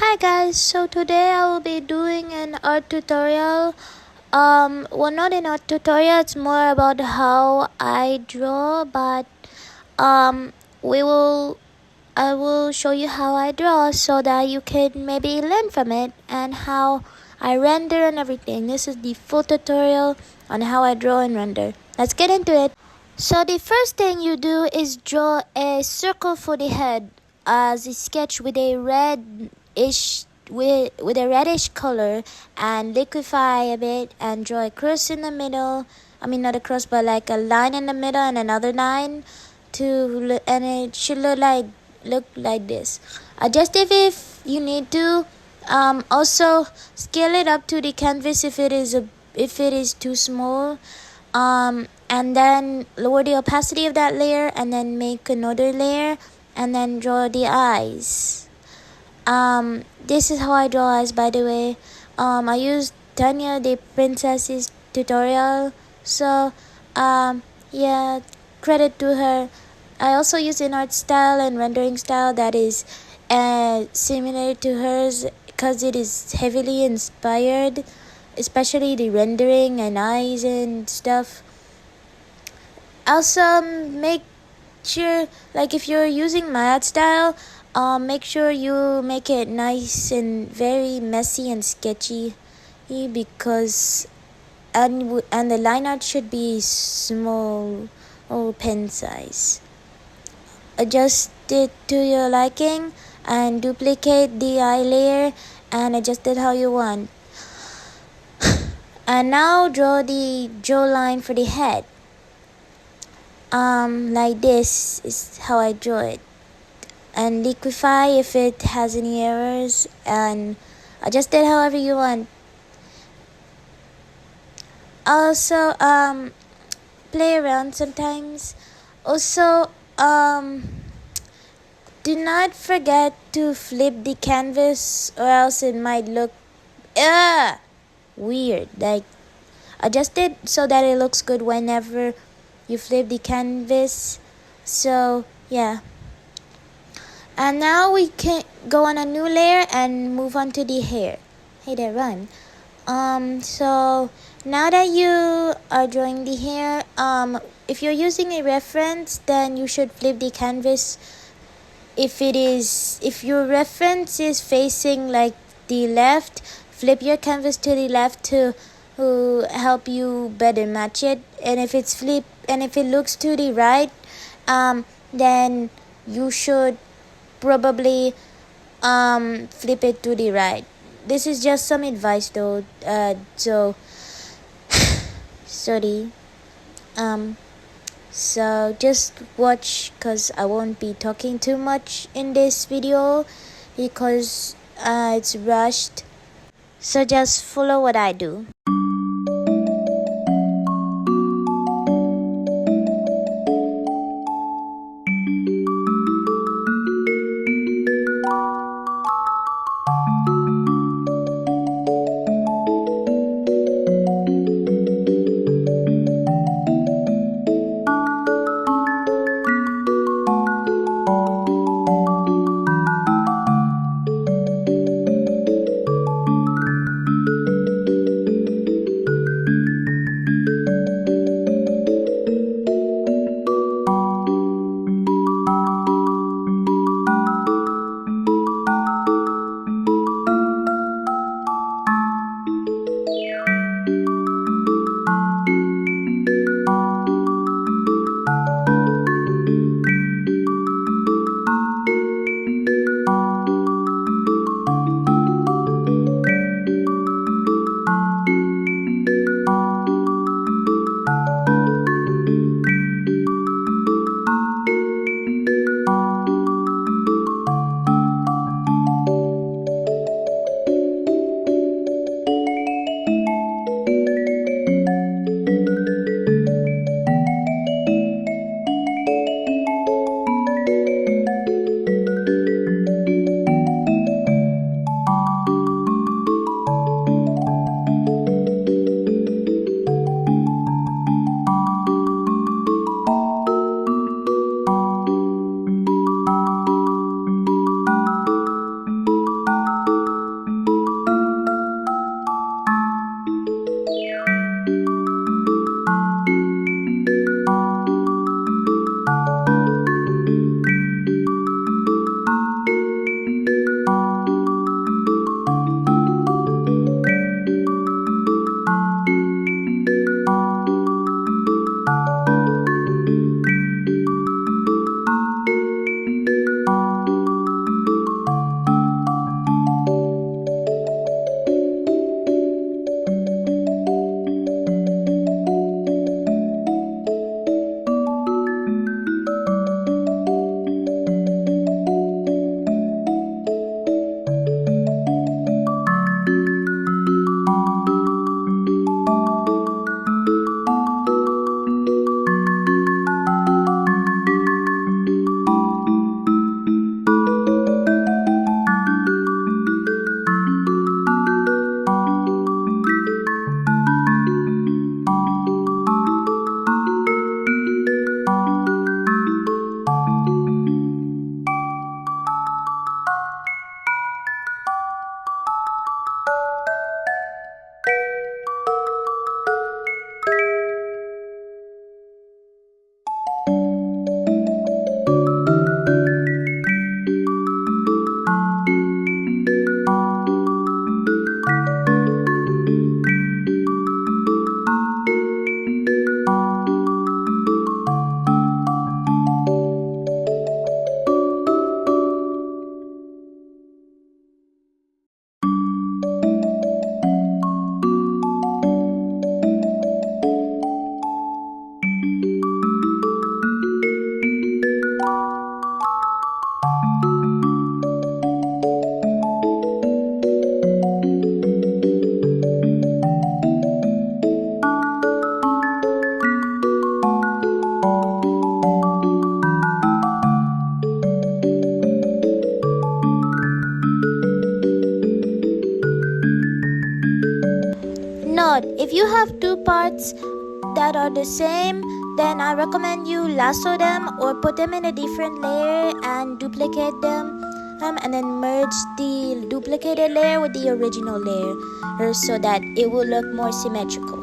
Hi guys, so today I will be doing an art tutorial. Well, not an art tutorial, it's more about how I draw, but um I will show you how I draw so that you can maybe learn from it and how I render and everything. This is the full tutorial on how I draw and render. Let's get into it. So the first thing you do is draw a circle for the head as a sketch with a reddish color, and liquefy a bit and draw a cross in the middle. I mean, not a cross, but like a line in the middle and another line and it should look like this. Adjust it if you need to. Also scale it up to the canvas if it is too small. And then lower the opacity of that layer and then make another layer and then draw the eyes. This is how I draw eyes, by the way. I used 𝙷𝚘𝚠 𝙸𝚂𝚠's tutorial, so yeah, credit to her. I also use an art style and rendering style that is similar to hers because it is heavily inspired, especially the rendering and eyes and stuff. Also, make sure, like if you're using my art style, make sure you make it nice and very messy and sketchy, because and the line art should be small or pen size. Adjust it to your liking and duplicate the eye layer and adjust it how you want. And now draw the jawline for the head. Like this is how I draw it, and liquefy if it has any errors and adjust it however you want. Also play around sometimes. Also do not forget to flip the canvas or else it might look weird. Like, adjust it so that it looks good whenever you flip the canvas. So yeah, and now we can go on a new layer and move on to the hair. Hey there, rhyme. So now that you are drawing the hair, if you're using a reference, then you should flip the canvas. If your reference is facing like the left, flip your canvas to the left to help you better match it. And if it looks to the right, then you should probably flip it to the right. This is just some advice though, so sorry. So just watch, cause I won't be talking too much in this video because it's rushed. So just follow what I do. But if you have two parts that are the same, then I recommend you lasso them or put them in a different layer and duplicate them, and then merge the duplicated layer with the original layer so that it will look more symmetrical.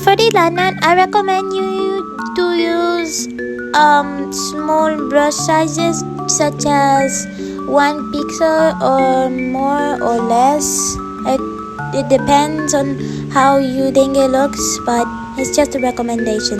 For the liner, I recommend you to use small brush sizes such as 1 pixel or more or less. It depends on how you think it looks, but it's just a recommendation.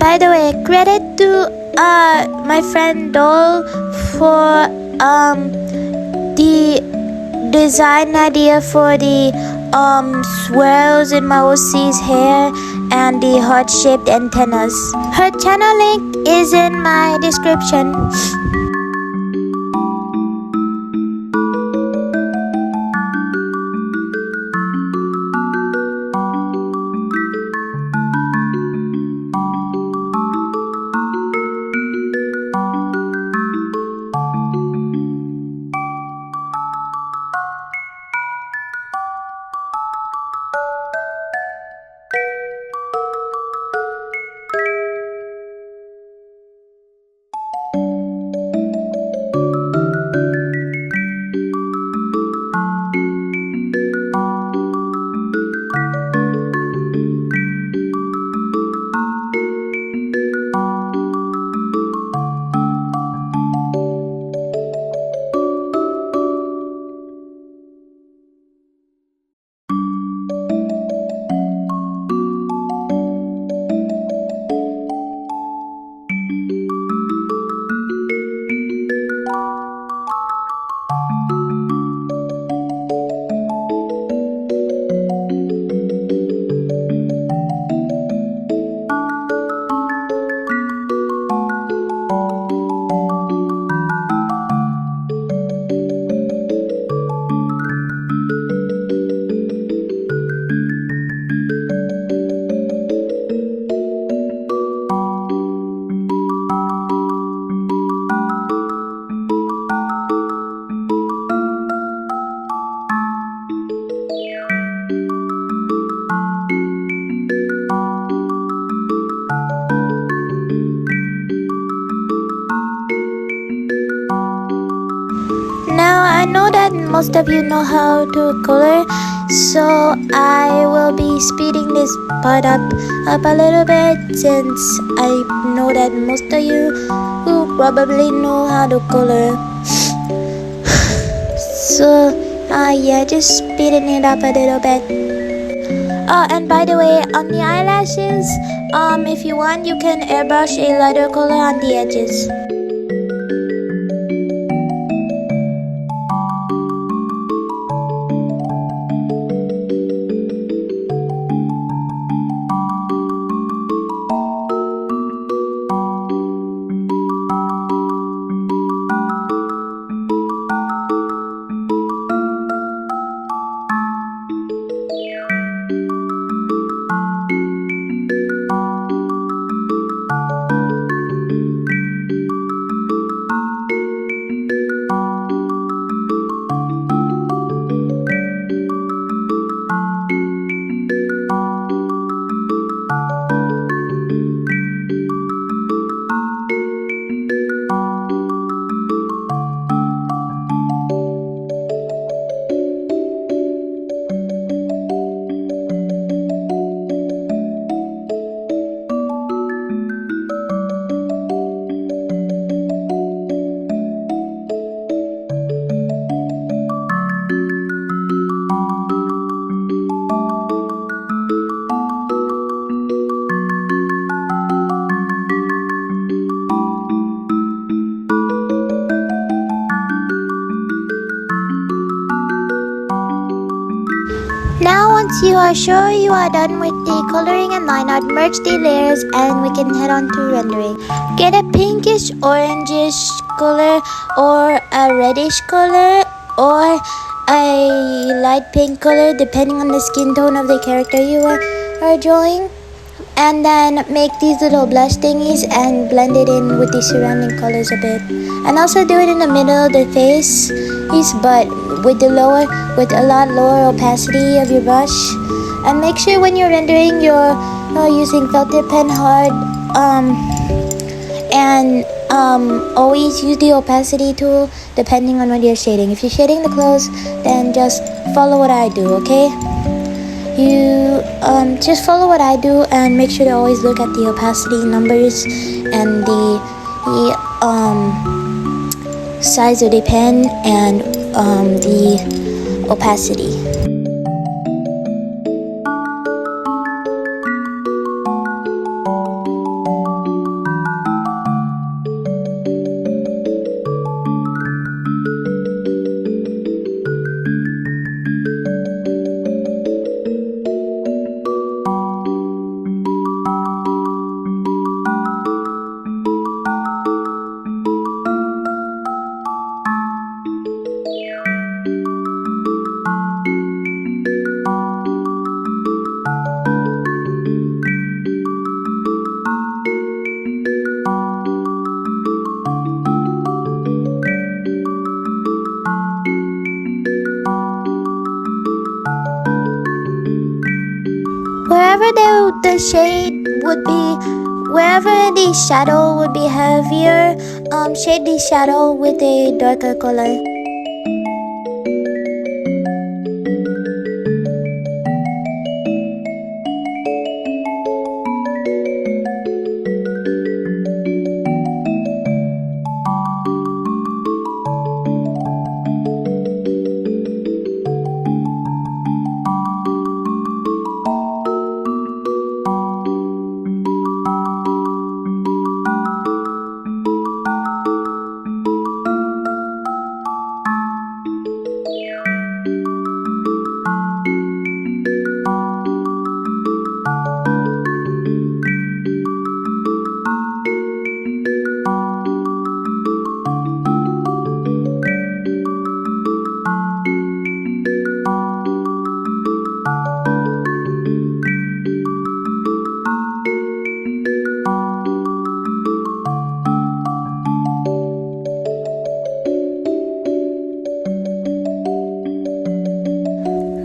By the way, credit to my friend Doll for the design idea for the swirls in Maosi's hair and the heart-shaped antennas. Her channel link is in my description. Now I know that most of you know how to color, so I will be speeding this part up a little bit, since I know that most of you who probably know how to color. So yeah, just speeding it up a little bit. Oh, and by the way, on the eyelashes, if you want, you can airbrush a lighter color on the edges. Now once you are sure you are done with the coloring and line art, merge the layers and we can head on to rendering. Get a pinkish orangish color or a reddish color or a light pink color depending on the skin tone of the character you are drawing. And then make these little blush thingies and blend it in with the surrounding colors a bit. And also do it in the middle of the face, but with a lot lower opacity of your brush. And make sure when you're rendering you're using felt tip pen hard, and always use the opacity tool depending on what you're shading. If you're shading the clothes, then just follow what I do, okay? You just follow what I do and make sure to always look at the opacity numbers and the size of the pen and the opacity. Wherever the shade would be, wherever the shadow would be heavier, shade the shadow with a darker color.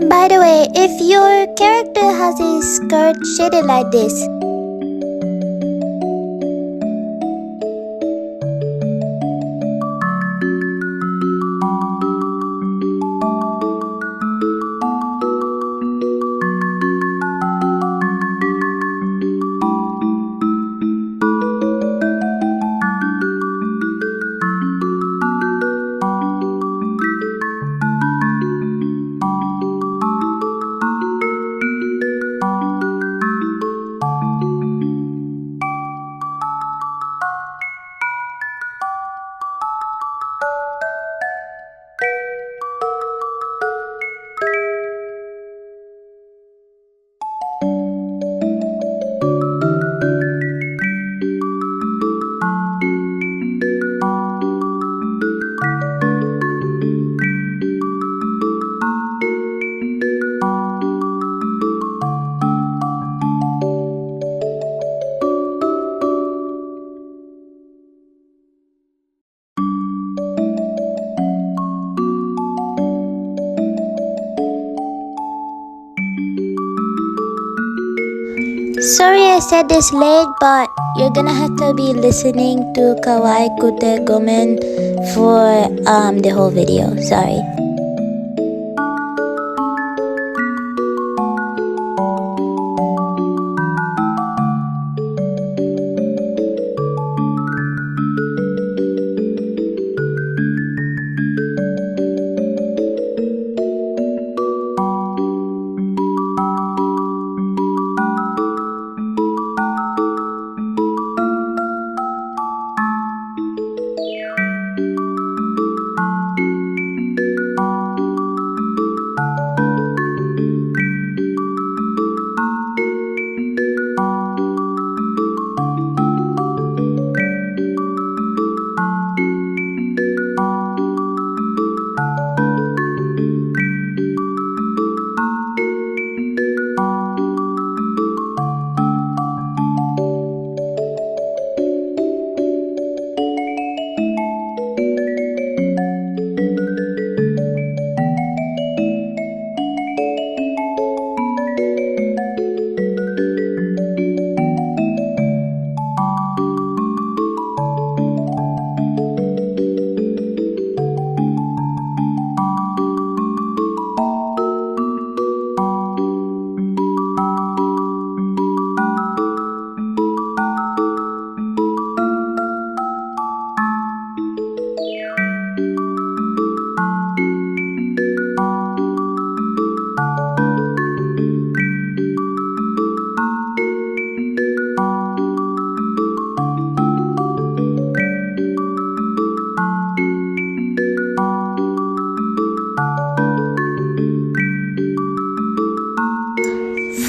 By the way, if your character has a skirt shaded like this, sorry I said this late, but you're gonna have to be listening to 𝚒𝚠 for the whole video. Sorry.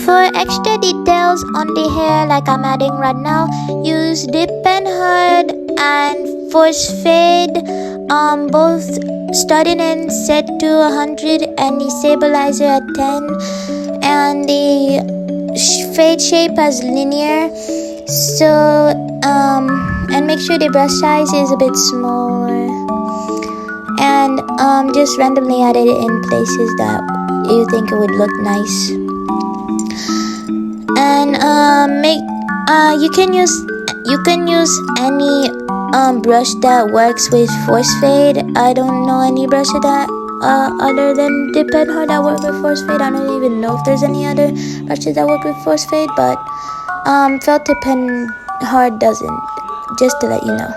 For extra details on the hair like I'm adding right now, use dip and hard and force fade, both starting and set to 100 and the stabilizer at 10, and the fade shape as linear. So and make sure the brush size is a bit smaller, and just randomly add it in places that you think it would look nice. And you can use any brush that works with force fade. I don't know any brush that other than 𝙷𝚘 that work with force fade. I don't even know if there's any other brushes that work with force fade, but 𝙬𝚘 doesn't, just to let you know.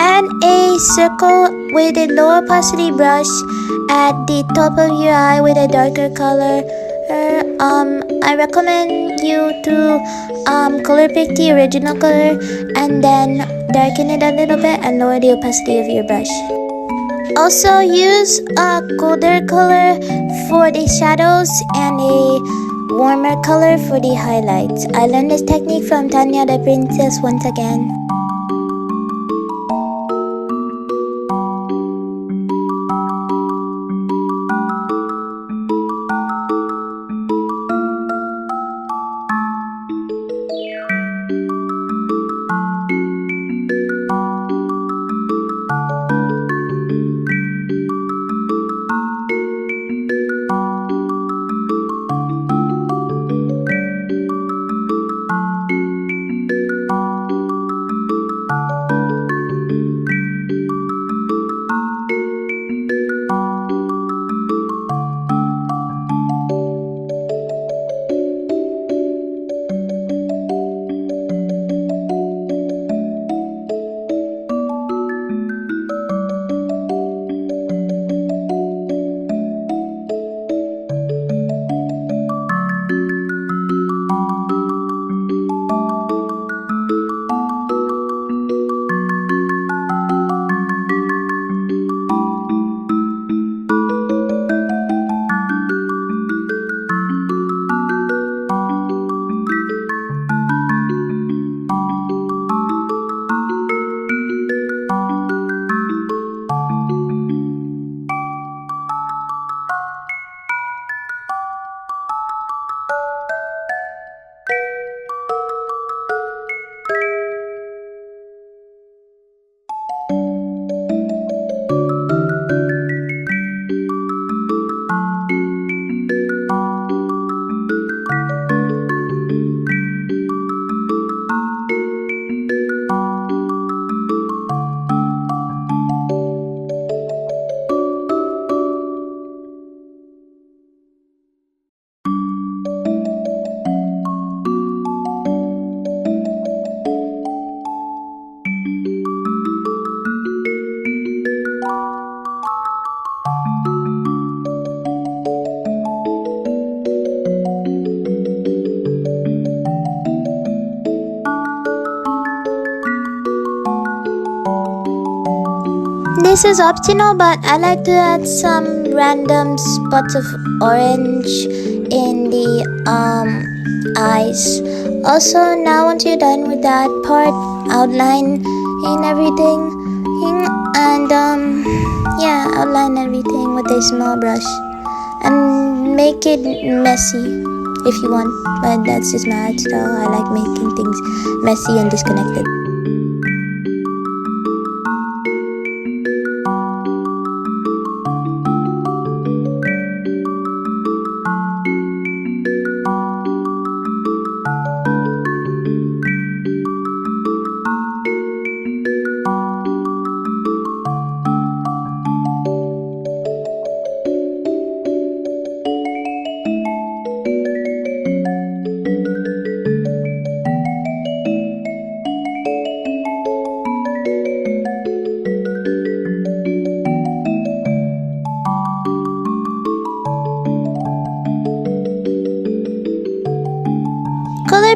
Add a circle with a low opacity brush at the top of your eye with a darker color. I recommend you to color pick the original color and then darken it a little bit and lower the opacity of your brush. Also use a colder color for the shadows and a warmer color for the highlights. I learned this technique from Tanya the Princess once again. This is optional, but I like to add some random spots of orange in the eyes. Also, now once you're done with that part, outline in everything, and yeah, outline everything with a small brush. And make it messy if you want, but that's just my art style. I like making things messy and disconnected.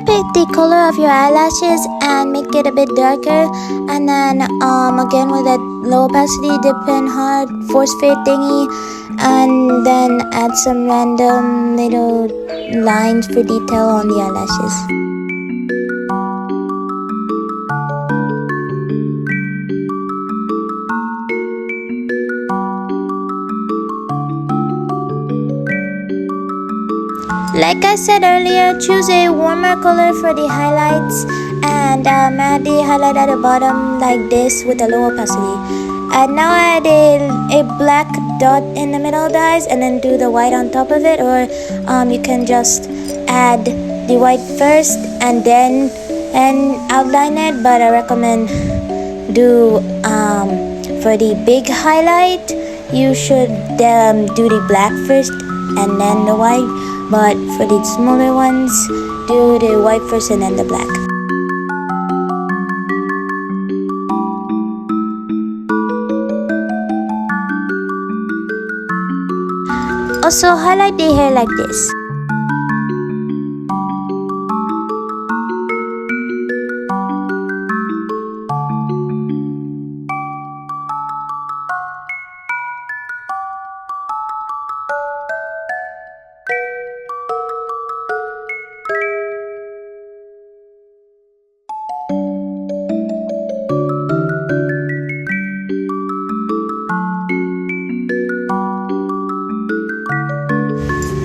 Pick the color of your eyelashes and make it a bit darker, and then again with that low opacity, dip in hard, force fade thingy, and then add some random little lines for detail on the eyelashes. Like I said earlier, choose a warmer color for the highlights and add the highlight at the bottom like this with a low opacity. And now add a black dot in the middle of the eyes and then do the white on top of it, or you can just add the white first and then outline it, but I recommend do for the big highlight you should do the black first and then the white, but for the smaller ones do the white first and then the black. Also highlight the hair like this.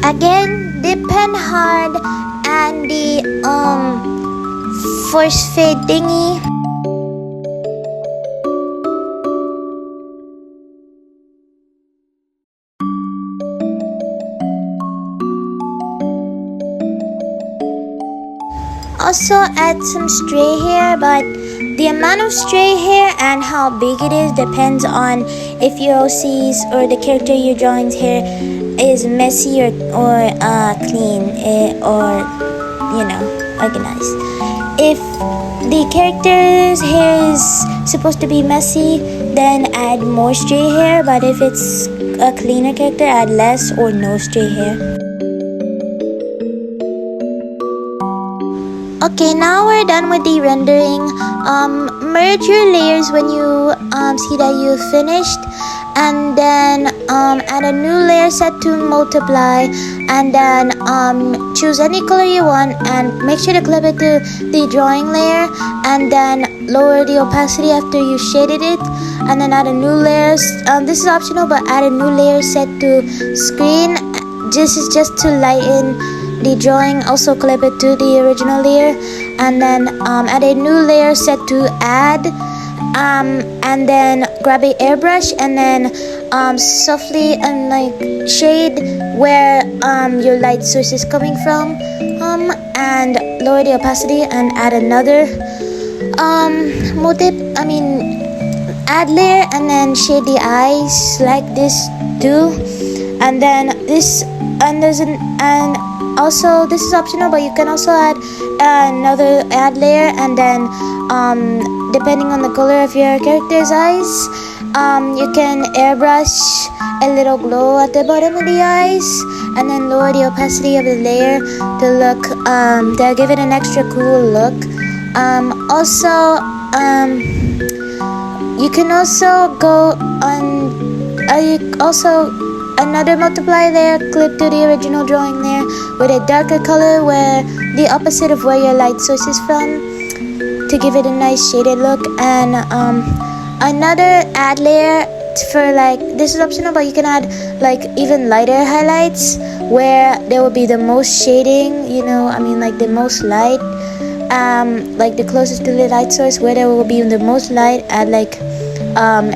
Again, dip pen hard and the force fade thingy. Also add some stray hair, but the amount of stray hair and how big it is depends on if your OC's or the character you're drawing's hair is messy or clean or organized. If the character's hair is supposed to be messy, then add more stray hair, but if it's a cleaner character, add less or no stray hair. Okay, now we're done with the rendering. Merge your layers when you see that you've finished, and then add a new layer set to multiply, and then choose any color you want and make sure to clip it to the drawing layer, and then lower the opacity after you shaded it, and then add a new layer. This is optional, but add a new layer set to screen. This is just to lighten the drawing. Also clip it to the original layer, and then add a new layer set to add, and then grab a airbrush and then softly and shade where your light source is coming from, and lower the opacity and add another add layer, and then shade the eyes like this too, and then this, and also this is optional, but you can also add another add layer, and then depending on the color of your character's eyes, you can airbrush a little glow at the bottom of the eyes, and then lower the opacity of the layer to look to give it an extra cool look. Also you can also go on another multiply layer, clip to the original drawing layer with a darker color where the opposite of where your light source is from, to give it a nice shaded look, and another add layer for like, this is optional, but you can add like even lighter highlights where there will be the most shading, you know, I mean like the most light, like the closest to the light source where there will be the most light. Add like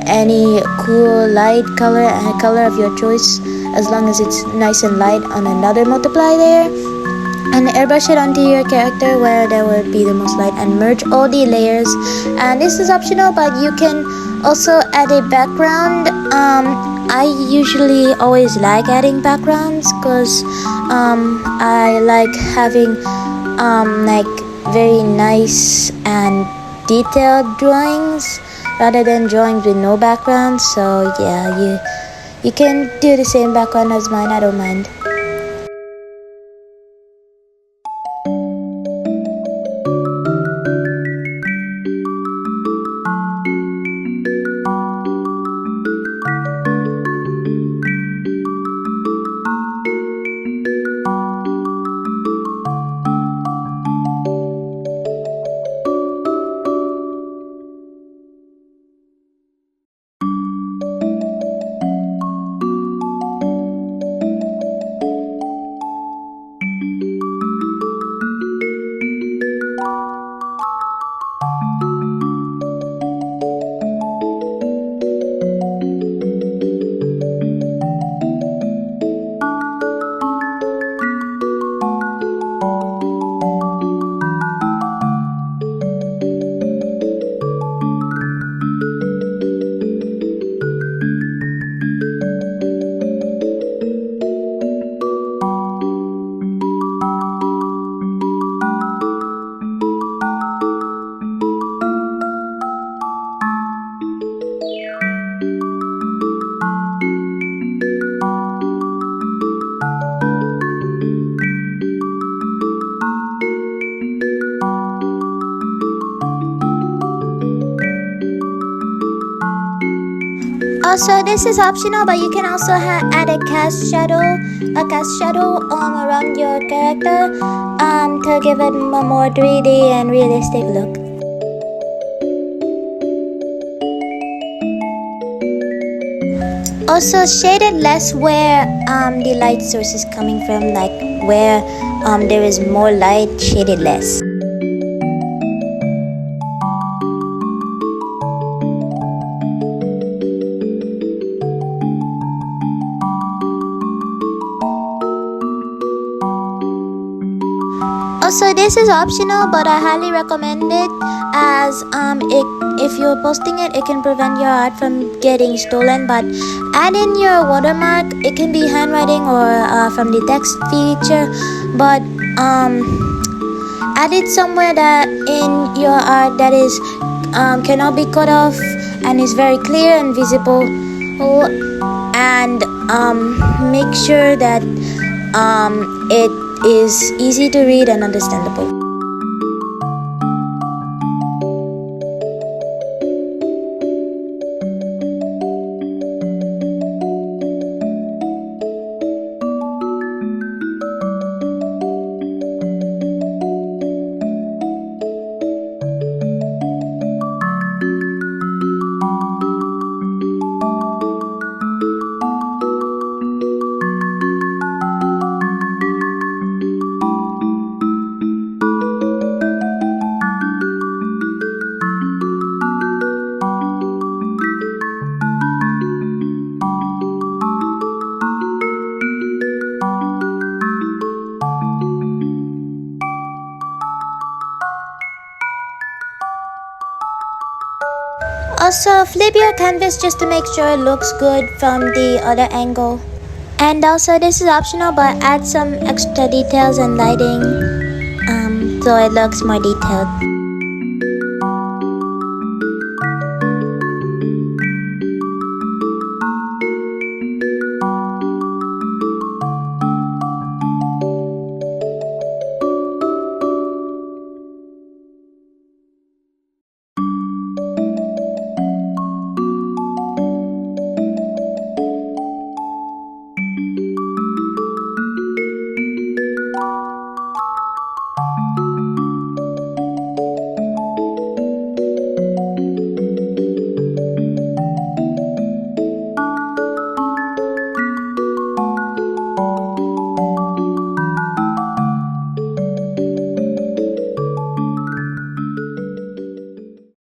any cool light color and a color of your choice, as long as it's nice and light, on another multiply layer, and airbrush it onto your character where there will be the most light, and merge all the layers. And this is optional, but you can also add a background. I usually always like adding backgrounds because I like having like very nice and detailed drawings rather than drawings with no background. So yeah, you can do the same background as mine, I don't mind. Also, this is optional, but you can also add a cast shadow around your character to give it a more 3D and realistic look. Also, shade it less where the light source is coming from, like where there is more light, shade it less. Also, this is optional, but I highly recommend it, as if you're posting it, it can prevent your art from getting stolen. But add in your watermark. It can be handwriting or from the text feature, but add it somewhere that in your art that is cannot be cut off and is very clear and visible, and make sure that it is easy to read and understandable. Also, flip your canvas just to make sure it looks good from the other angle. And also, this is optional, but add some extra details and lighting so it looks more detailed.